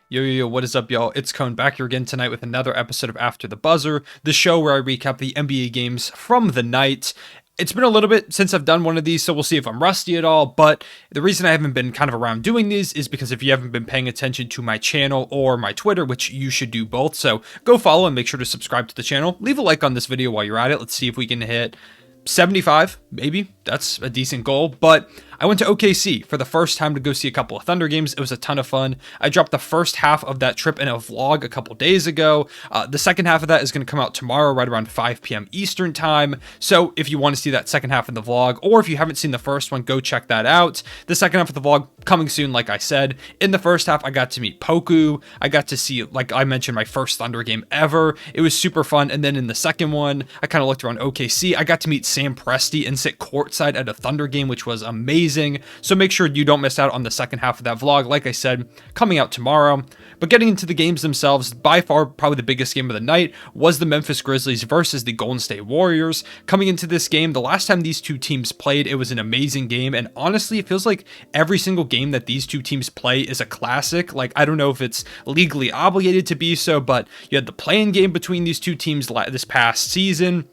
Yo, what is up, y'all? It's Cone back here again tonight with another episode of After the Buzzer, the show where I recap the NBA games from the night. It's been a little bit since I've done one of these, so we'll see if I'm rusty at all, but the reason I haven't been kind of around doing these is because if you haven't been paying attention to my channel or my Twitter, which you should do both, so go follow and make sure to subscribe to the channel. Leave a like on this video while you're at it. Let's see if we can hit 75, maybe. That's a decent goal. But I went to OKC for the first time to go see a couple of Thunder games. It was a ton of fun. I dropped the first half of that trip in a vlog a couple days ago. The second half of that is going to come out tomorrow right around 5 p.m. Eastern time. So if you want to see that second half of the vlog, or if you haven't seen the first one, go check that out. The second half of the vlog coming soon, like I said. In the first half, I got to meet Poku. I got to see, like I mentioned, my first Thunder game ever. It was super fun. And then in the second one, I kind of looked around OKC. I got to meet Sam Presti and sit courtside at a Thunder game, which was amazing. So make sure you don't miss out on the second half of that vlog, like I said, coming out tomorrow. But getting into the games themselves, by far probably the biggest game of the night was the Memphis Grizzlies versus the Golden State Warriors. Coming into this game, the last time these two teams played, it was an amazing game. And honestly, it feels like every single game that these two teams play is a classic. Like, I don't know if it's legally obligated to be so, but you had the play-in game between these two teams this past season.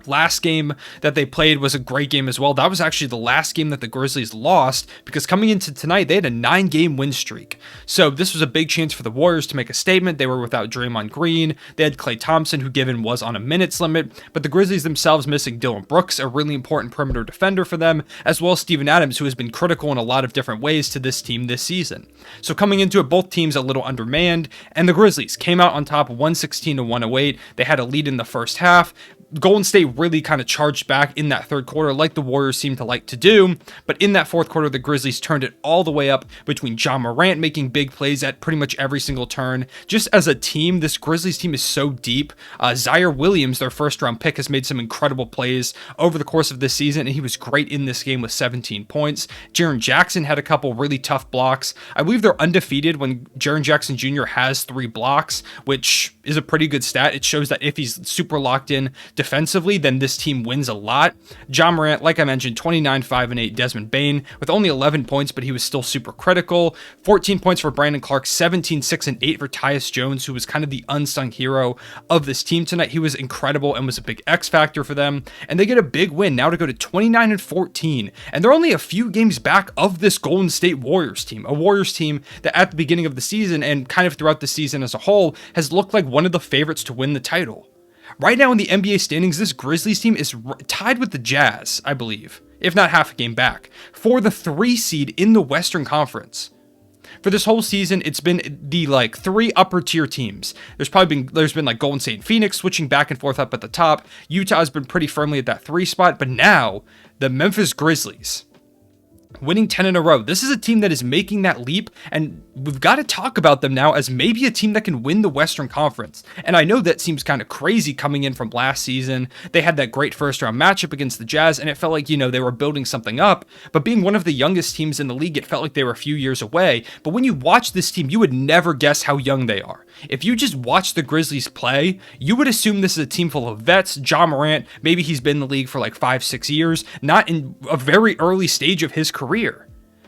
Last game that they played was a great game as well. That was actually the last game that the Grizzlies lost, because coming into tonight, they had a 9-game win streak. So this was a big chance for the Warriors to make a statement. They were without Draymond Green. They had Klay Thompson, who given was on a minutes limit, but the Grizzlies themselves missing Dillon Brooks, a really important perimeter defender for them, as well as Steven Adams, who has been critical in a lot of different ways to this team this season. So coming into it, both teams a little undermanned, and the Grizzlies came out on top 116-108. They had a lead in the first half. Golden State really kind of charged back in that third quarter like the Warriors seem to like to do, but in that fourth quarter, the Grizzlies turned it all the way up between Ja Morant making big plays at pretty much every single turn. Just as a team, this Grizzlies team is so deep. Zaire Williams, their first-round pick, has made some incredible plays over the course of this season, and he was great in this game with 17 points. Jaren Jackson had a couple really tough blocks. I believe they're undefeated when Jaren Jackson Jr. has 3 blocks, which is a pretty good stat. It shows that if he's super locked in defensively, then this team wins a lot. Ja Morant, like I mentioned, 29, 5, and 8. Desmond Bane with only 11 points, but he was still super critical. 14 points for Brandon Clark, 17, 6, and 8 for Tyus Jones, who was kind of the unsung hero of this team tonight. He was incredible and was a big X factor for them, and they get a big win now to go to 29-14, and they're only a few games back of this Golden State Warriors team, a Warriors team that at the beginning of the season and kind of throughout the season as a whole has looked like one of the favorites to win the title. Right now in the NBA standings, this Grizzlies team is tied with the Jazz, I believe, if not half a game back, for the 3 seed in the Western Conference. For this whole season, it's been the 3 upper tier teams. There's been like Golden State and Phoenix switching back and forth up at the top. Utah has been pretty firmly at that 3 spot, but now the Memphis Grizzlies winning 10 in a row. This is a team that is making that leap, and we've got to talk about them now as maybe a team that can win the Western Conference. And I know that seems kind of crazy coming in from last season. They had that great first-round matchup against the Jazz, and it felt like, they were building something up. But being one of the youngest teams in the league, it felt like they were a few years away. But when you watch this team, you would never guess how young they are. If you just watch the Grizzlies play, you would assume this is a team full of vets. Ja Morant, maybe he's been in the league for 5-6 years, not in a very early stage of his career.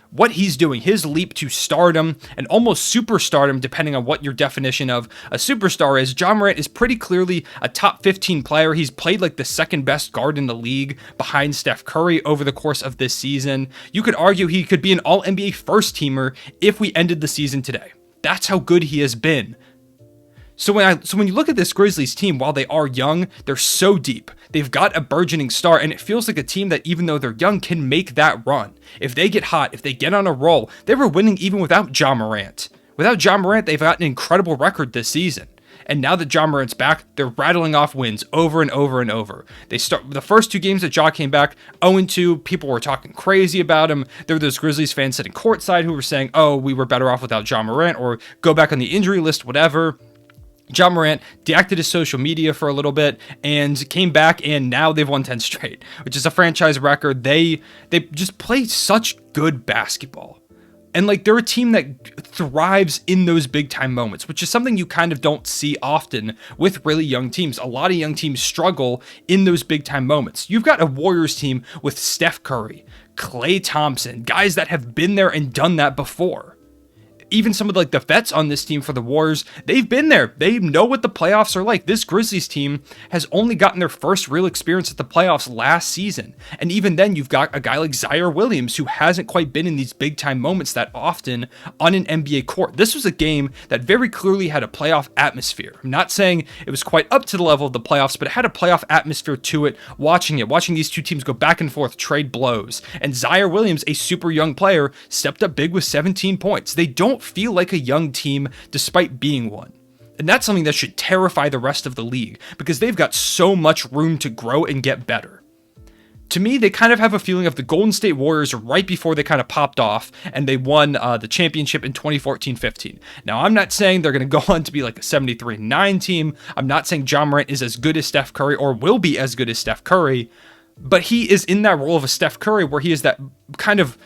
What he's doing, his leap to stardom and almost superstardom, depending on what your definition of a superstar is. Ja Morant is pretty clearly a top 15 player. He's played like the second best guard in the league behind Steph Curry over the course of this season. You could argue he could be an all-NBA first teamer if we ended the season today. That's how good he has been. So when you look at this Grizzlies team, while they are young, they're so deep. They've got a burgeoning star, and it feels like a team that, even though they're young, can make that run. If they get hot, if they get on a roll, they were winning even without Ja Morant. Without Ja Morant, they've got an incredible record this season. And now that Ja Morant's back, they're rattling off wins over and over and over. They start the first 2 games that Ja came back, 0-2. People were talking crazy about him. There were those Grizzlies fans sitting courtside who were saying, "Oh, we were better off without Ja Morant," or "Go back on the injury list," whatever. Ja Morant deactivated his social media for a little bit and came back, and now they've won 10 straight, which is a franchise record. They just play such good basketball. And they're a team that thrives in those big time moments, which is something you kind of don't see often with really young teams. A lot of young teams struggle in those big time moments. You've got a Warriors team with Steph Curry, Klay Thompson, guys that have been there and done that before. even some of the vets on this team for the Warriors, they've been there. They know what the playoffs are like. This Grizzlies team has only gotten their first real experience at the playoffs last season. And even then, you've got a guy like Zaire Williams who hasn't quite been in these big time moments that often on an NBA court. This was a game that very clearly had a playoff atmosphere. I'm not saying it was quite up to the level of the playoffs, but it had a playoff atmosphere to it. Watching these two teams go back and forth, trade blows. And Zaire Williams, a super young player, stepped up big with 17 points. They don't feel like a young team despite being one. And that's something that should terrify the rest of the league because they've got so much room to grow and get better. To me, they kind of have a feeling of the Golden State Warriors right before they kind of popped off and they won the championship in 2014-15. Now, I'm not saying they're going to go on to be like a 73-9 team. I'm not saying Ja Morant is as good as Steph Curry or will be as good as Steph Curry, but he is in that role of a Steph Curry where he is that kind of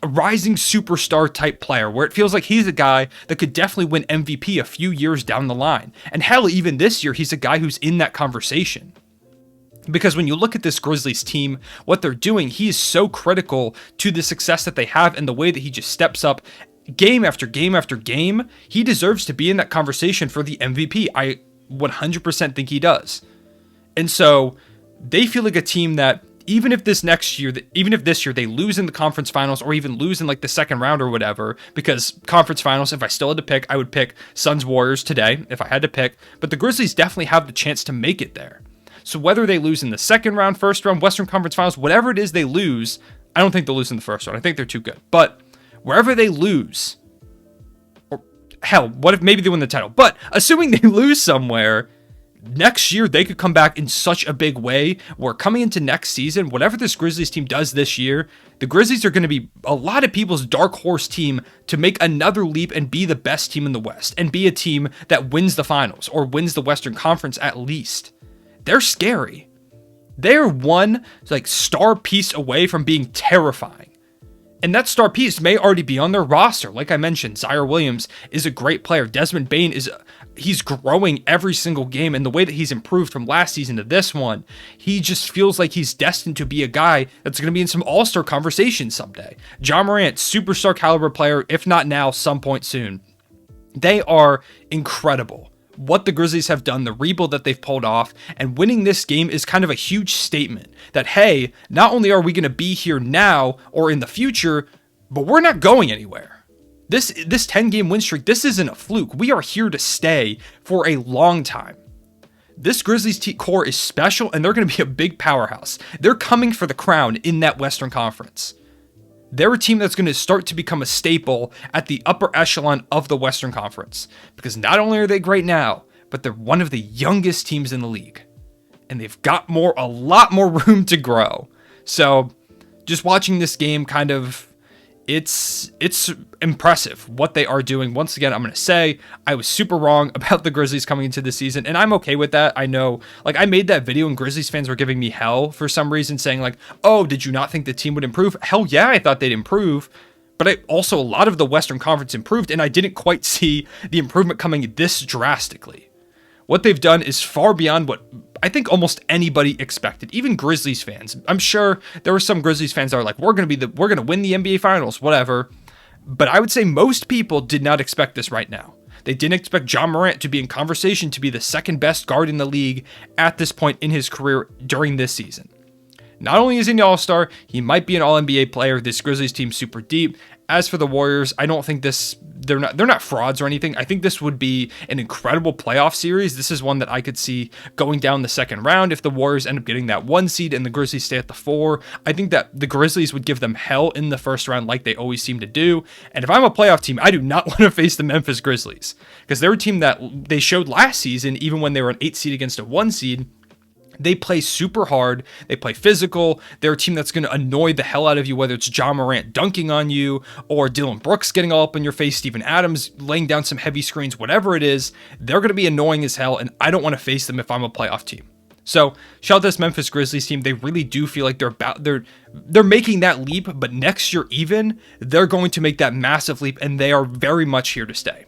a rising superstar type player where it feels like he's a guy that could definitely win MVP a few years down the line. And hell, even this year, he's a guy who's in that conversation. Because when you look at this Grizzlies team, what they're doing, he is so critical to the success that they have and the way that he just steps up game after game after game. He deserves to be in that conversation for the MVP. I 100% think he does. And so they feel like a team that even if this year they lose in the conference finals or even lose in like the second round or whatever, because conference finals, if I still had to pick, I would pick Suns Warriors today if I had to pick, but the Grizzlies definitely have the chance to make it there. So whether they lose in the second round, first round, Western Conference Finals, whatever it is they lose, I don't think they'll lose in the first round. I think they're too good. But wherever they lose, or hell, what if maybe they win the title? But assuming they lose somewhere, next year they could come back in such a big way where coming into next season, whatever this Grizzlies team does this year, the Grizzlies are going to be a lot of people's dark horse team to make another leap and be the best team in the West and be a team that wins the finals or wins the Western Conference at least. They're scary. They're one star piece away from being terrifying. And that star piece may already be on their roster. Like I mentioned, Zaire Williams is a great player. Desmond Bane he's growing every single game. And the way that he's improved from last season to this one, he just feels like he's destined to be a guy that's going to be in some all-star conversation someday. Ja Morant, superstar caliber player, if not now, some point soon. They are incredible. What the Grizzlies have done, the rebuild that they've pulled off, and winning this game is kind of a huge statement that, hey, not only are we going to be here now or in the future, but we're not going anywhere. This 10-game win streak, this isn't a fluke. We are here to stay for a long time. This Grizzlies core is special, and they're going to be a big powerhouse. They're coming for the crown in that Western Conference. They're a team that's going to start to become a staple at the upper echelon of the Western Conference. Because not only are they great now, but they're one of the youngest teams in the league. And they've got a lot more room to grow. So just watching this game it's impressive what they are doing. Once again, I'm going to say I was super wrong about the Grizzlies coming into the season, and I'm okay with that. I know, I made that video and Grizzlies fans were giving me hell for some reason, saying oh, did you not think the team would improve? Hell yeah, I thought they'd improve. But a lot of the Western Conference improved, and I didn't quite see the improvement coming this drastically. What they've done is far beyond what I think almost anybody expected, even Grizzlies fans. I'm sure there were some Grizzlies fans that are we're going to win the NBA Finals, whatever. But I would say most people did not expect this right now. They didn't expect Ja Morant to be in conversation to be the second best guard in the league at this point in his career during this season. Not only is he an all-star, he might be an all-NBA player. This Grizzlies team's super deep. As for the Warriors, I don't think they're not frauds or anything. I think this would be an incredible playoff series. This is one that I could see going down the second round if the Warriors end up getting that 1 seed and the Grizzlies stay at the 4. I think that the Grizzlies would give them hell in the first round like they always seem to do. And if I'm a playoff team, I do not want to face the Memphis Grizzlies because they're a team that they showed last season, even when they were an 8 seed against a 1 seed, they play super hard. They play physical. They're a team that's going to annoy the hell out of you, whether it's Ja Morant dunking on you or Dillon Brooks getting all up in your face, Steven Adams laying down some heavy screens, whatever it is. They're going to be annoying as hell, and I don't want to face them if I'm a playoff team. So shout out to this Memphis Grizzlies team. They really do feel like they're making that leap, but next year even, they're going to make that massive leap, and they are very much here to stay.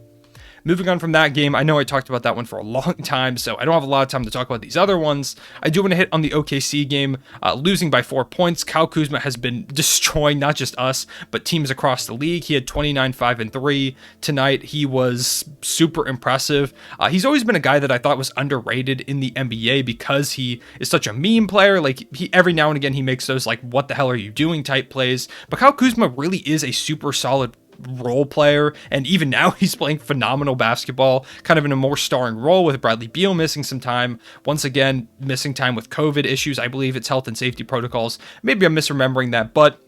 Moving on from that game, I know I talked about that one for a long time, so I don't have a lot of time to talk about these other ones. I do want to hit on the OKC game, losing by 4 points. Kyle Kuzma has been destroying not just us, but teams across the league. He had 29, 5, and 3 tonight. He was super impressive. He's always been a guy that I thought was underrated in the NBA because he is such a meme player. Like, every now and again, he makes those, like, what the hell are you doing type plays. But Kyle Kuzma really is a super solid role player, and even now he's playing phenomenal basketball, kind of in a more starring role, with Bradley Beal missing some time, once again missing time with COVID issues. I believe it's health and safety protocols, maybe I'm misremembering that, but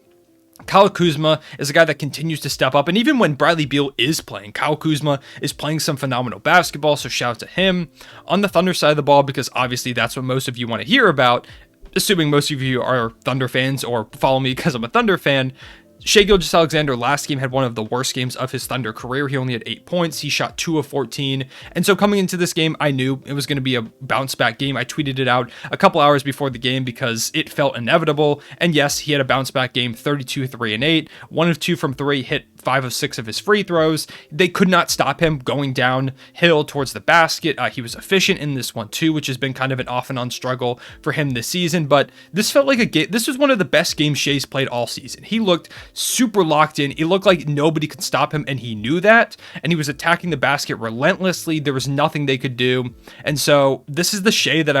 Kyle Kuzma is a guy that continues to step up, and even when Bradley Beal is playing, Kyle Kuzma is playing some phenomenal basketball, so shout out to him. On the Thunder side of the ball, because obviously that's what most of you want to hear about, assuming most of you are Thunder fans or follow me because I'm a Thunder fan, Shai Gilgeous-Alexander last game had one of the worst games of his Thunder career. He only had 8 points. He shot 2 of 14. And so coming into this game, I knew it was going to be a bounce back game. I tweeted it out a couple hours before the game because it felt inevitable. And yes, he had a bounce back game, 32, 3, and 8. 1 of 2 from 3, hit 5 of 6 of his free throws. They could not stop him going downhill towards the basket. He was efficient in this one too, which has been kind of an off and on struggle for him this season. But this felt like a game. This was one of the best games Shai's played all season. He looked super locked in. It looked like nobody could stop him, and he knew that, and he was attacking the basket relentlessly. There was nothing they could do. And so this is the Shai that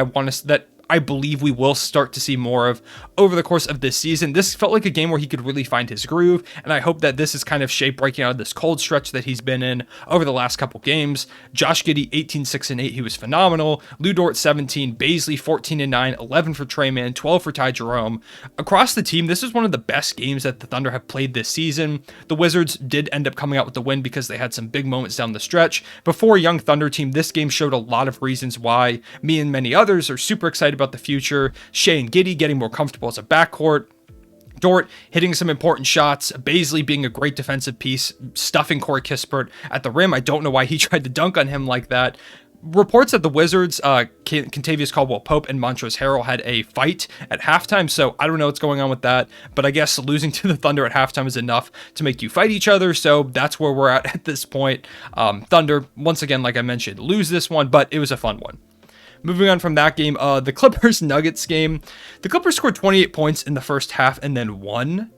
I believe we will start to see more of over the course of this season. This felt like a game where he could really find his groove, and I hope that this is kind of Shai breaking out of this cold stretch that he's been in over the last couple games. Josh Giddey, 18, 6, and 8. He was phenomenal. Lou Dort, 17. Baisley, 14 and 9. 11 for Trey Mann. 12 for Ty Jerome. Across the team, this is one of the best games that the Thunder have played this season. The Wizards did end up coming out with the win because they had some big moments down the stretch. But for a young Thunder team, this game showed a lot of reasons why me and many others are super excited about the future. Shai and Giddey getting more comfortable as a backcourt. Dort hitting some important shots. Baisley being a great defensive piece, stuffing Corey Kispert at the rim. I don't know why he tried to dunk on him like that. Reports that the Wizards, Kentavious Caldwell-Pope and Montrezl Harrell had a fight at halftime, so I don't know what's going on with that, but I guess losing to the Thunder at halftime is enough to make you fight each other, so that's where we're at this point. Thunder, once again, like I mentioned, lose this one, but it was a fun one. Moving on from that game, the Clippers-Nuggets game. The Clippers scored 28 points in the first half and then won,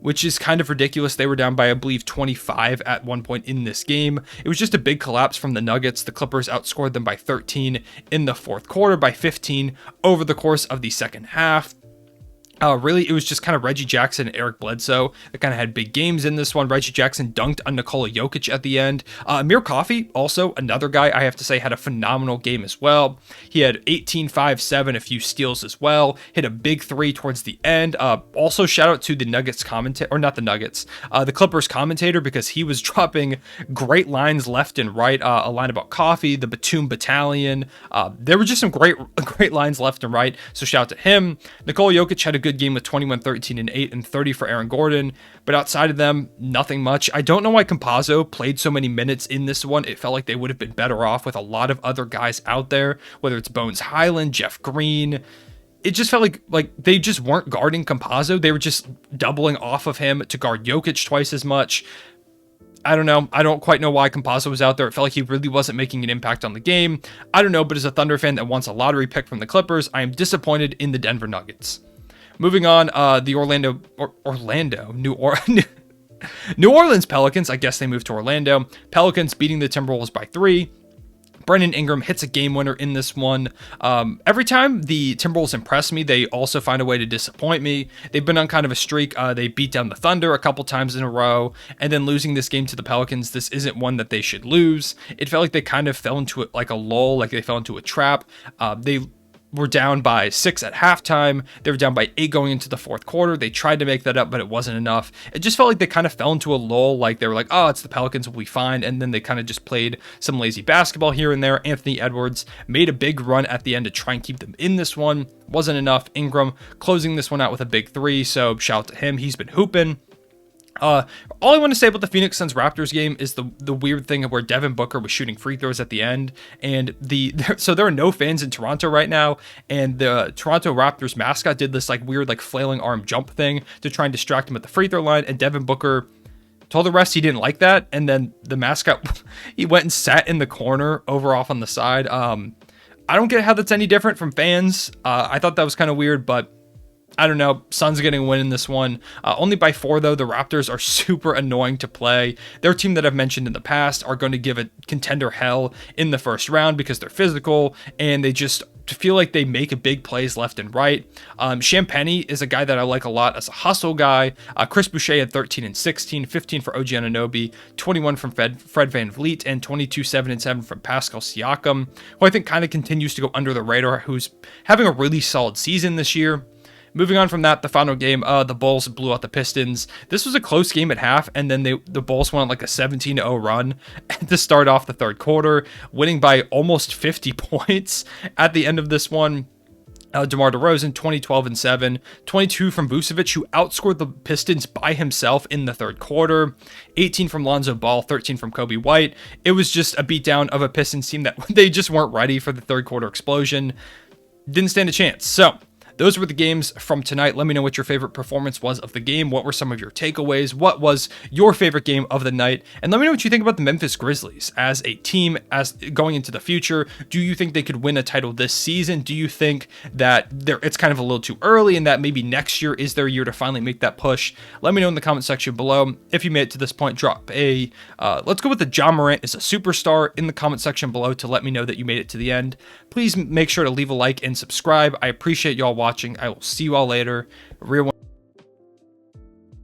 which is kind of ridiculous. They were down by, I believe, 25 at one point in this game. It was just a big collapse from the Nuggets. The Clippers outscored them by 13 in the fourth quarter, by 15 over the course of the second half. Really, it was just kind of Reggie Jackson and Eric Bledsoe that kind of had big games in this one. Reggie Jackson dunked on Nikola Jokic at the end. Amir Coffey, also another guy I have to say had a phenomenal game as well. He had 18, 5, 7, a few steals as well. Hit a big 3 towards the end. Also, shout out to the Nuggets commentator, or not the Nuggets, the Clippers commentator, because he was dropping great lines left and right. A line about Coffey, the Batum Battalion. There were just some great lines left and right. So shout out to him. Nikola Jokic had a good game with 21, 13, and 8, and 30 for Aaron Gordon. But outside of them, nothing much. I don't know why Campazzo played so many minutes in this one. It felt like they would have been better off with a lot of other guys out there, whether it's Bones Highland, Jeff Green. It just felt like they just weren't guarding Campazzo. They were just doubling off of him to guard Jokic twice as much. I don't know. I don't quite know why Campazzo was out there. It felt like he really wasn't making an impact on the game. I don't know, but as a Thunder fan that wants a lottery pick from the Clippers, I am disappointed in the Denver Nuggets. Moving on, the New Orleans Pelicans, I guess they moved to Orlando. Pelicans beating the Timberwolves by 3. Brandon Ingram hits a game winner in this one. Every time the Timberwolves impress me, they also find a way to disappoint me. They've been on kind of a streak. They beat down the Thunder a couple times in a row, and then losing this game to the Pelicans, this isn't one that they should lose. It felt like they kind of fell into it like a lull, like they fell into a trap. They were down by 6 at halftime. They were down by 8 going into the fourth quarter. They tried to make that up, but it wasn't enough. It just felt like they kind of fell into a lull, like they were like, oh, it's the Pelicans, we'll be fine. And then they kind of just played some lazy basketball here and there. Anthony Edwards made a big run at the end to try and keep them in this one. Wasn't enough. Ingram closing this one out with a big 3, so shout out to him. He's been hooping. All I want to say about the Phoenix Suns Raptors game is the weird thing of where Devin Booker was shooting free throws at the end, and so there are no fans in Toronto right now, and the Toronto Raptors mascot did this like weird like flailing arm jump thing to try and distract him at the free throw line, and Devin Booker Told the rest he didn't like that, and then the mascot, he went and sat in the corner over off on the side. I don't get how that's any different from fans. I thought that was kind of weird, but I don't know. Suns getting a win in this one. Only by 4, though. The Raptors are super annoying to play. They're a team that I've mentioned in the past are going to give a contender hell in the first round because they're physical and they just feel like they make big plays left and right. Champagny is a guy that I like a lot as a hustle guy. Chris Boucher had 13 and 16, 15 for OG Anunoby, 21 from Fred VanVleet, and 22, 7 and 7 from Pascal Siakam, who I think kind of continues to go under the radar, who's having a really solid season this year. Moving on from that, the final game, the Bulls blew out the Pistons. This was a close game at half, and then the Bulls went on like a 17-0 run to start off the third quarter, winning by almost 50 points at the end of this one. DeMar DeRozan, 20, 12, and 7. 22 from Vucevic, who outscored the Pistons by himself in the third quarter. 18 from Lonzo Ball, 13 from Kobe White. It was just a beatdown of a Pistons team that they just weren't ready for the third quarter explosion. Didn't stand a chance. So those were the games from tonight. Let me know what your favorite performance was of the game. What were some of your takeaways? What was your favorite game of the night? And let me know what you think about the Memphis Grizzlies as a team as going into the future. Do you think they could win a title this season? Do you think that it's kind of a little too early and that maybe next year is their year to finally make that push? Let me know in the comment section below. If you made it to this point, drop a, let's go with the John Morant is a superstar in the comment section below to let me know that you made it to the end. Please make sure to leave a like and subscribe. I appreciate y'all watching. I will see you all later. Real one.